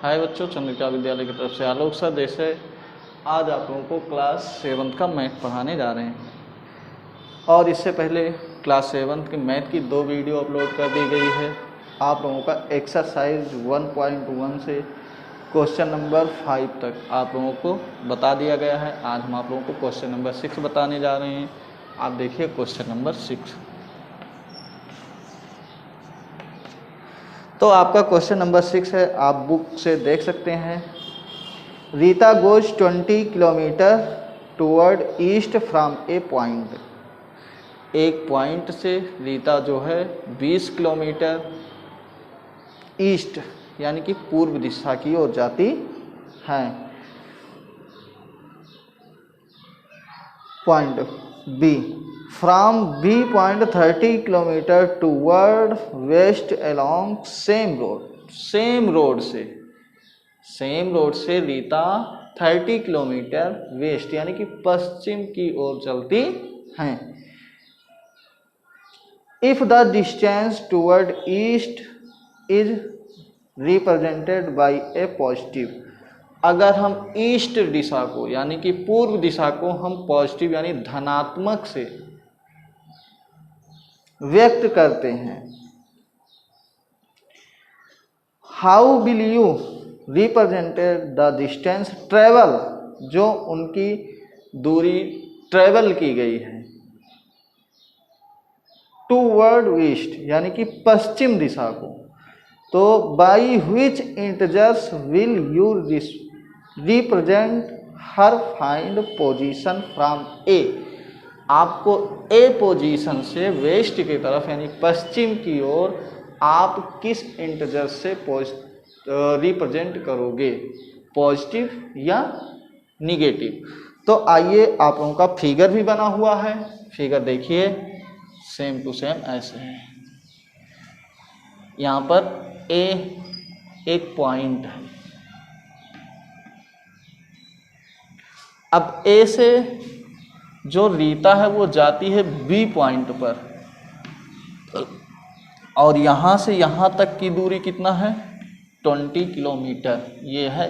हाय बच्चों, चंद्रिका विद्यालय की तरफ से आलोक सर जैसे आज आप लोगों को क्लास 7 का मैथ पढ़ाने जा रहे हैं। और इससे पहले क्लास 7 की मैथ की 2 वीडियो अपलोड कर दी गई है। आप लोगों का एक्सरसाइज 1.1 से क्वेश्चन नंबर 5 तक आप लोगों को बता दिया गया है। आज हम आप लोगों को क्वेश्चन नंबर 6 बताने जा रहे हैं। आप देखिए क्वेश्चन नंबर 6। तो आपका क्वेश्चन नंबर 6 है, आप बुक से देख सकते हैं। Rita goes 20 kilometre toward east from A point. एक पॉइंट से रीता जो है 20 किलोमीटर ईस्ट यानी कि पूर्व दिशा की ओर जाती है। Point B from B point 30 kilometre toward west along same road. Same road से रीता 30 किलोमीटर वेस्ट यानी कि पश्चिम की ओर चलती हैं। If the distance toward east is represented by A positive. अगर हम ईस्ट दिशा को यानी कि पूर्व दिशा को हम पॉजिटिव यानी धनात्मक से व्यक्त करते हैं, how will you represented the distance travel, जो उनकी दूरी ट्रेवल की गई है टूवर्ड ईस्ट यानी कि पश्चिम दिशा को। तो by which integers will you represent her find position from A. आपको ए पोजीशन से वेस्ट की तरफ यानी पश्चिम की ओर आप किस इंटीजर से रिप्रेजेंट करोगे, पॉजिटिव या निगेटिव। तो आइए, आप लोगों का फिगर भी बना हुआ है। फिगर देखिए, सेम टू सेम ऐसे है। यहाँ पर ए एक पॉइंट है। अब ए से जो रीता है वो जाती है बी पॉइंट पर, और यहाँ से यहाँ तक की दूरी कितना है, 20 किलोमीटर। ये है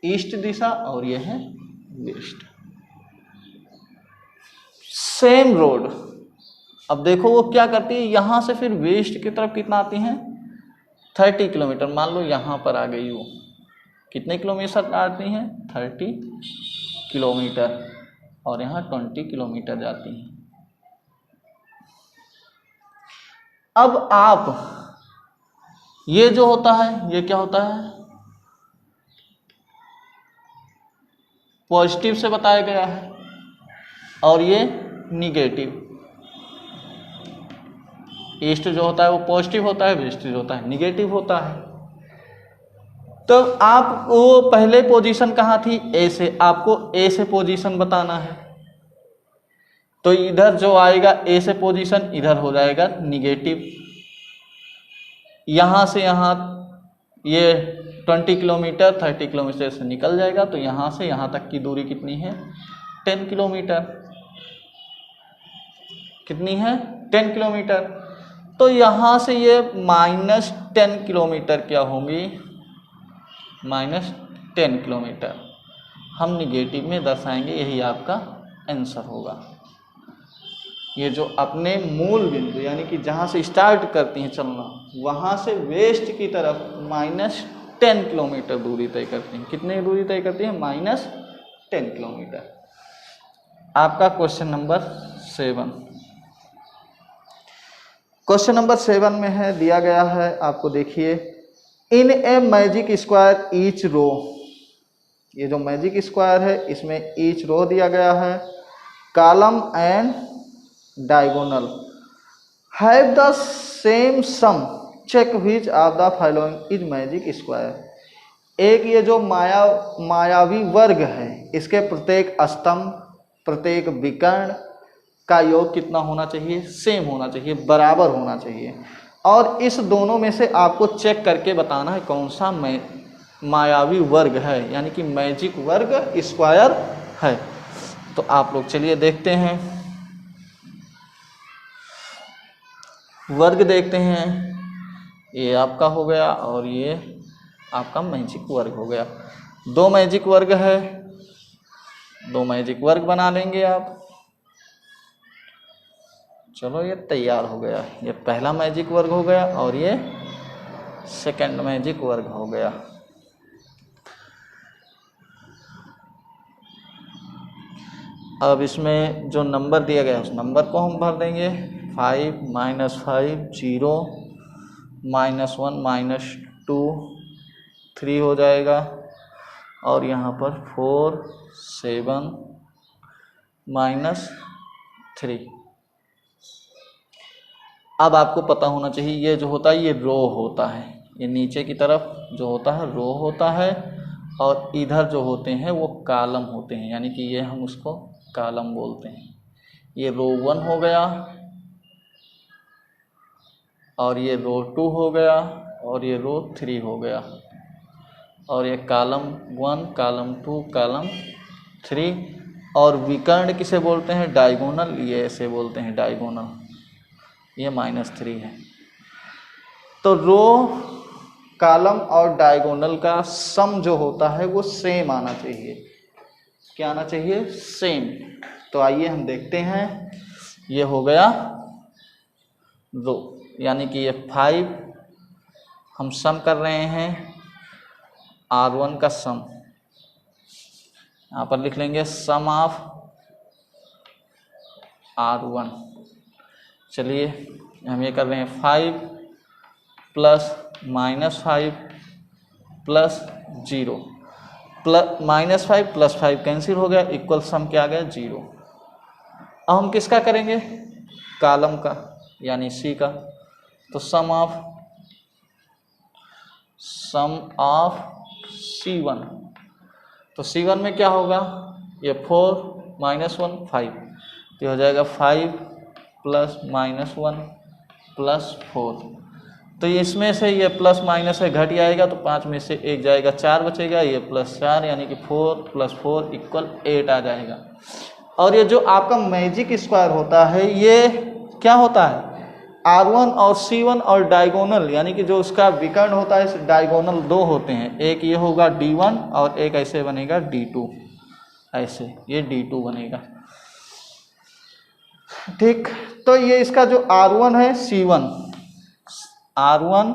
ईस्ट दिशा और ये है वेस्ट। Same road. अब देखो वो क्या करती है, यहाँ से फिर वेस्ट की तरफ कितना आती है, 30 किलोमीटर। मान लो यहाँ पर आ गई वो, कितने किलोमीटर आती हैं, 30 किलोमीटर, और यहाँ 20 किलोमीटर जाती हैं। अब आप ये जो होता है, ये क्या होता है, पॉजिटिव से बताया गया है, और ये निगेटिव। ईस्ट जो होता है वो पॉजिटिव होता है, वेस्ट जो होता है निगेटिव होता है। तो आप वो पहले पोजीशन कहाँ थी, ए से, आपको ए से पोजीशन बताना है। तो इधर जो आएगा ए से पोजीशन, इधर हो जाएगा निगेटिव। यहाँ से यहाँ ये 20 किलोमीटर 30 किलोमीटर से निकल जाएगा, तो यहाँ से यहाँ तक की दूरी कितनी है, 10 किलोमीटर। कितनी है, 10 किलोमीटर। तो यहाँ से ये -10 किलोमीटर क्या होंगी, -10 किलोमीटर। हम निगेटिव में दर्शाएंगे, यही आपका आंसर होगा। ये जो अपने मूल बिंदु यानी कि जहाँ से स्टार्ट करती हैं चलना, वहाँ से वेस्ट की तरफ -10 किलोमीटर दूरी तय करती हैं। कितनी दूरी तय करती हैं, -10 किलोमीटर। आपका क्वेश्चन नंबर 7। क्वेश्चन नंबर 7 में है, दिया गया है, आपको देखिए। In a magic square each row. ये जो मैजिक स्क्वायर है इसमें ईच रो दिया गया है, column and diagonal have the same sum, check which of the following is magic square. एक ये जो मायावी वर्ग है, इसके प्रत्येक स्तंभ, प्रत्येक विकर्ण का योग कितना होना चाहिए, सेम होना चाहिए, बराबर होना चाहिए। और इस दोनों में से आपको चेक करके बताना है कौन सा मायावी वर्ग है, यानी कि मैजिक वर्ग स्क्वायर है। तो आप लोग चलिए देखते हैं, वर्ग देखते हैं। ये आपका हो गया और ये आपका मैजिक वर्ग हो गया। दो मैजिक वर्ग है, दो मैजिक वर्ग बना लेंगे आप। चलो ये तैयार हो गया, ये पहला मैजिक वर्ग हो गया और ये सेकंड मैजिक वर्ग हो गया। अब इसमें जो नंबर दिया गया उस नंबर को हम भर देंगे। 5 -5 0 -1 -2 3 हो जाएगा और यहाँ पर 4 7 -3। अब आपको पता होना चाहिए ये जो होता है ये रो होता है, ये नीचे की तरफ जो होता है रो होता है और इधर जो होते हैं वो कॉलम होते हैं, यानी कि ये हम उसको कॉलम बोलते हैं। ये रो 1 हो गया और ये रो 2 हो गया और ये रो 3 हो गया और ये कॉलम 1 कॉलम 2 कॉलम 3। और विकर्ण किसे बोलते हैं? डायगोनल, ये ऐसे बोलते हैं डायगोनल। ये -3 है। तो रो कॉलम और डायगोनल का सम जो होता है वो सेम आना चाहिए। क्या आना चाहिए? सेम। तो आइए हम देखते हैं। ये हो गया रो, यानी कि ये 5 हम सम कर रहे हैं R1 का सम। यहाँ पर लिख लेंगे सम ऑफ R1। चलिए हम ये कर रहे हैं 5 plus -5 plus 0 plus -5 plus 5 cancel हो गया, इक्वल सम क्या आ गया? 0। अब हम किसका करेंगे? कॉलम का, यानी C का। तो सम ऑफ C1। तो C1 में क्या होगा? ये 4 -1 5, तो हो जाएगा 5 प्लस -1 प्लस 4। तो इसमें से ये प्लस माइनस है घट जाएगा, तो 5 में से 1 जाएगा, 4 बचेगा, ये +4 यानी कि 4 + 4 = 8 आ जाएगा। और ये जो आपका मैजिक स्क्वायर होता है ये क्या होता है? R1 और C1 और डायगोनल, यानी कि जो उसका विकर्ण होता है डायगोनल 2 होते हैं, एक ये होगा D1 और एक ऐसे बनेगा D2, ऐसे ये D2 बनेगा। ठीक, तो ये इसका जो R1 है C1, R1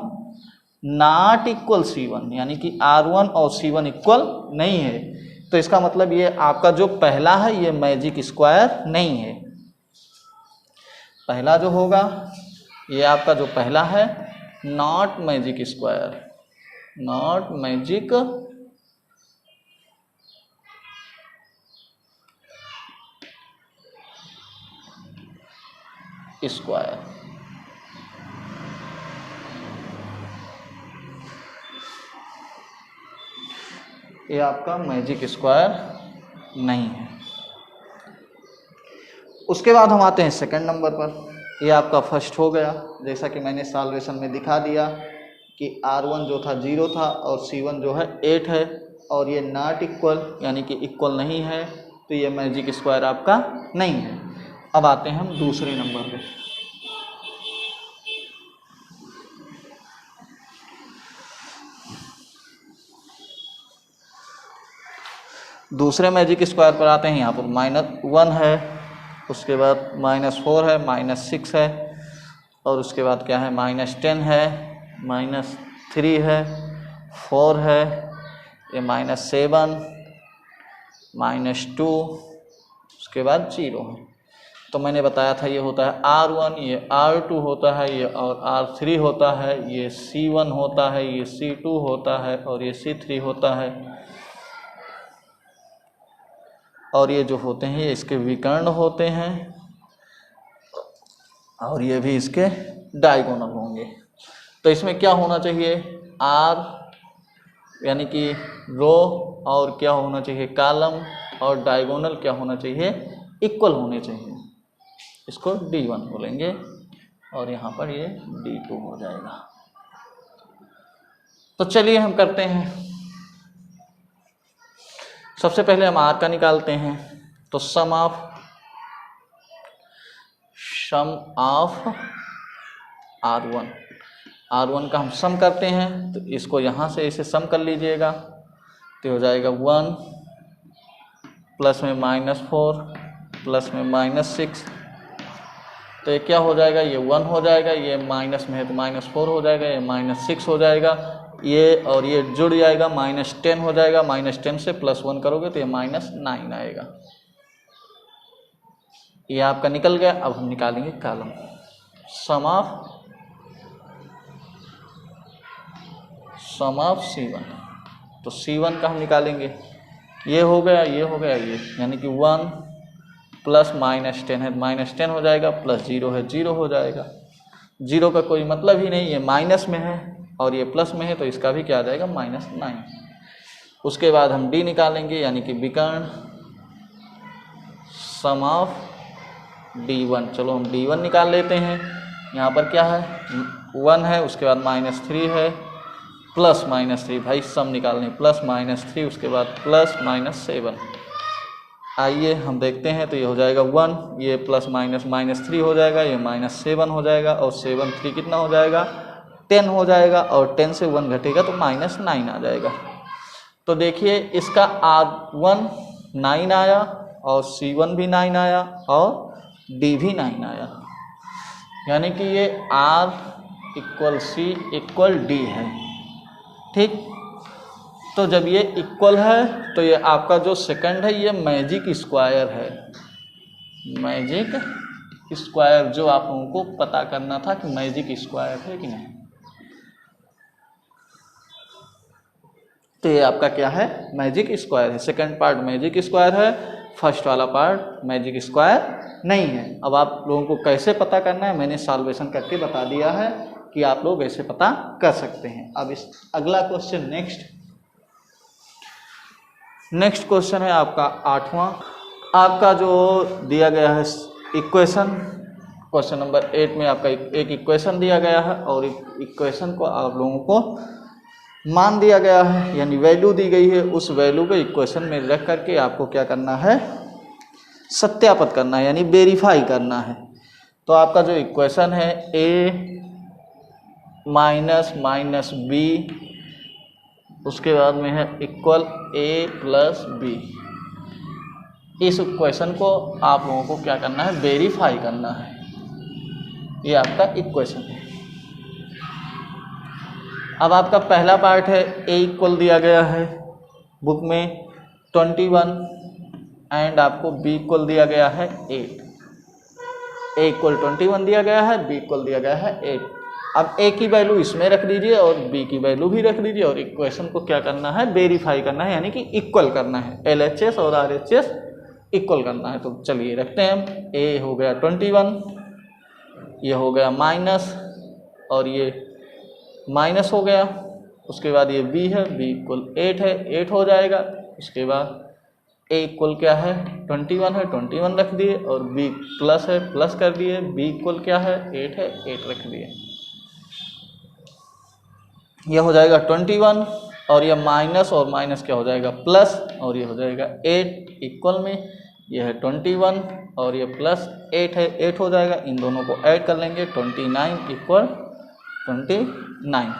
not equal C1, यानी कि R1 और C1 इक्वल नहीं है। तो इसका मतलब ये आपका जो पहला है ये मैजिक स्क्वायर नहीं है। पहला जो होगा ये आपका जो पहला है not magic square, not magic square. ये आपका मैजिक स्क्वायर नहीं है। उसके बाद हम आते हैं सेकंड नंबर पर। ये आपका फर्स्ट हो गया, जैसा कि मैंने सॉल्यूशन में दिखा दिया कि R1 जो था 0 था और C1 जो है 8 है और ये नॉट इक्वल यानी कि इक्वल नहीं है, तो ये मैजिक स्क्वायर आपका नहीं है। अब आते हैं हम दूसरे नंबर पे। दूसरे मैजिक स्क्वायर पर आते हैं। यहाँ पर -1 है, उसके बाद -4 है, -6 है और उसके बाद क्या है? -10 है, -3 है, 4 है, ये -7, -2, उसके बाद 0 है। तो मैंने बताया था ये होता है R1, ये R2 होता है, ये और R3 होता है, ये C1 होता है, ये C2 होता है और ये C3 होता है। और ये जो होते हैं ये इसके विकर्ण होते हैं और ये भी इसके डायगोनल होंगे। तो इसमें क्या होना चाहिए? R यानी कि रो और क्या होना चाहिए? कॉलम, और डायगोनल क्या होना चाहिए? इक्वल होने चाहिए। इसको D1 बोलेंगे और यहाँ पर ये D2 हो जाएगा। तो चलिए हम करते हैं। सबसे पहले हम R का निकालते हैं। तो सम ऑफ R1, R1 का हम सम करते हैं तो इसको यहाँ से इसे सम कर लीजिएगा तो हो जाएगा 1 प्लस में -4 प्लस में -6, तो ये क्या हो जाएगा, ये 1 हो जाएगा, ये माइनस में है तो -4 हो जाएगा, ये -6 हो जाएगा, ये और ये जुड़ जाएगा, -10 हो जाएगा, -10 से +1 करोगे तो ये -9 आएगा। ये आपका निकल गया। अब हम निकालेंगे कॉलम सम ऑफ C1, तो C1 का हम निकालेंगे, ये हो गया, ये हो गया, ये यानी कि 1 प्लस -10 है -10 हो जाएगा, प्लस 0 है 0 हो जाएगा। 0 का कोई मतलब ही नहीं, ये माइनस में है और ये प्लस में है तो इसका भी क्या आ जाएगा -9। उसके बाद हम D निकालेंगे यानी कि विकर्ण सम ऑफ D1। चलो हम D1 निकाल लेते हैं। यहाँ पर क्या है 1 है, उसके बाद -3 है, प्लस -3, भाई सम निकालने, प्लस -3 उसके बाद प्लस -7। आइए हम देखते हैं तो ये हो जाएगा 1, ये प्लस -3 हो जाएगा, ये -7 हो जाएगा और 7 3 कितना हो जाएगा 10 हो जाएगा और 10 से 1 घटेगा तो -9 आ जाएगा। तो देखिए इसका R1 9 आया और C1 भी 9 आया और D भी 9 आया, यानी कि ये R = C = D है। ठीक, तो जब ये इक्वल है तो ये आपका जो सेकंड है ये मैजिक स्क्वायर है। मैजिक स्क्वायर जो आप लोगों को पता करना था कि मैजिक स्क्वायर है कि नहीं, तो ये आपका क्या है मैजिक स्क्वायर है। सेकंड पार्ट मैजिक स्क्वायर है, फर्स्ट वाला पार्ट मैजिक स्क्वायर नहीं है। अब आप लोगों को कैसे पता करना है मैंने सॉल्वेशन करके बता दिया है कि आप लोग ऐसे पता कर सकते हैं। अब इस अगला क्वेश्चन नेक्स्ट क्वेश्चन है आपका 8वां। आपका जो दिया गया है इक्वेशन, क्वेश्चन नंबर 8 में आपका एक इक्वेशन दिया गया है और इक्वेशन को आप लोगों को मान दिया गया है यानी वैल्यू दी गई है। उस वैल्यू को इक्वेशन में रख करके आपको क्या करना है सत्यापित करना है यानी वेरीफाई करना है। तो आपका जो इक्वेशन है a माइनस b, उसके बाद में है इक्वल a प्लस b। इस इक्वेशन को आप लोगों को क्या करना है वेरीफाई करना है। ये आपका इक्वेशन है। अब आपका पहला पार्ट है a इक्वल दिया गया है बुक में 21 एंड आपको b इक्वल दिया गया है 8। a इक्वल 21 दिया गया है, b इक्वल दिया गया है 8। अब a की वैल्यू इसमें रख दीजिए और b की वैल्यू भी रख दीजिए और इक्वेशन को क्या करना है वेरीफाई करना है यानी कि इक्वल करना है। LHS और RHS इक्वल करना है। तो चलिए रखते हैं हम, a हो गया 21, ये हो गया माइनस और ये माइनस हो गया, उसके बाद ये b है, b इक्वल 8 है, 8 हो जाएगा। उसके बाद a इक्वल क्या है 21 है, 21 रख दिए और b प्लस है, प्लस कर दिए, b इक्वल क्या है 8 है, 8 रख दिए। यह हो जाएगा 21 और यह माइनस और माइनस क्या हो जाएगा प्लस और ये हो जाएगा 8 इक्वल में यह है 21 और ये प्लस 8 है, 8 हो जाएगा। इन दोनों को ऐड कर लेंगे 29 इक्वल 29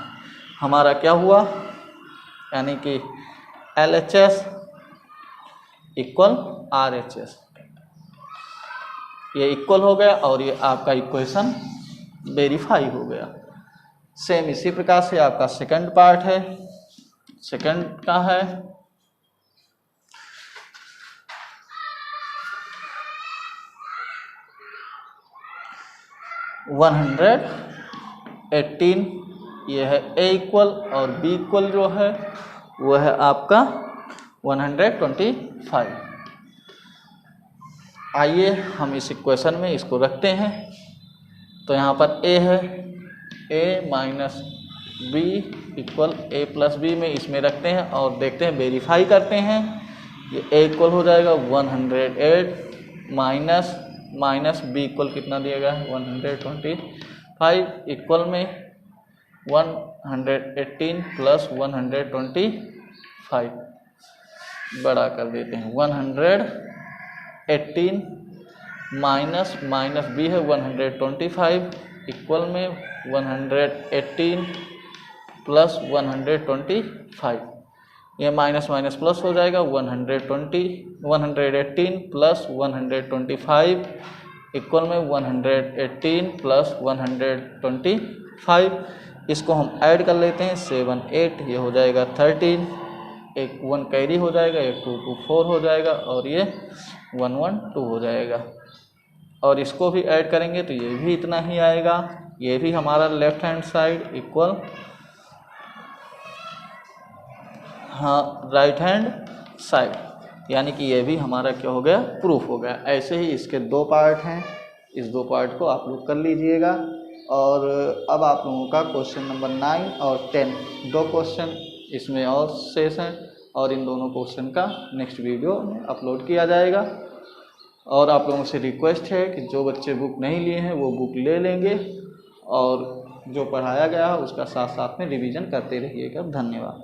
हमारा क्या हुआ यानी कि LHS इक्वल RHS, ये इक्वल हो गया और ये आपका इक्वेशन वेरीफाई हो गया। सेम इसी प्रकार से आपका सेकंड पार्ट है, सेकंड का है 118, ये है a इक्वल और b इक्वल जो है वो है आपका 125। आइए हम इस इक्वेशन में इसको रखते हैं। तो यहाँ पर a है, a minus b equal a plus b में इसमें रखते हैं और देखते हैं वेरीफाई करते हैं। ये a इक्वल हो जाएगा 108 माइनस b इक्वल कितना दिया गया है 125 इक्वल में 118 प्लस 125 बड़ा कर देते हैं 118 माइनस b है 125 इक्वल में 118 प्लस 125, ये माइनस माइनस प्लस हो जाएगा। 118 प्लस 125 इक्वल में 118 प्लस 125, इसको हम ऐड कर लेते हैं 7 8, ये हो जाएगा 13, एक 1 कैरी हो जाएगा, एक 2 2 4 हो जाएगा और ये 1 1 2 हो जाएगा। और इसको भी ऐड करेंगे तो ये भी इतना ही आएगा। ये भी हमारा left hand side equal right hand side, यानी कि ये भी हमारा क्या हो गया, प्रूफ हो गया। ऐसे ही इसके 2 पार्ट हैं, इस 2 पार्ट को आप लोग कर लीजिएगा। और अब आप लोगों का क्वेश्चन नंबर 9 और 10 2 क्वेश्चन इसमें और शेष हैं, और इन दोनों क्वेश्चन का नेक्स्ट वीडियो में अपलोड किया जाएगा। और आप लोगों से रिक्वेस्ट है कि जो बच्चे बुक नहीं लिए हैं वो बुक ले लेंगे, और जो पढ़ाया गया है उसका साथ साथ में रिवीजन करते रहिएगा। धन्यवाद।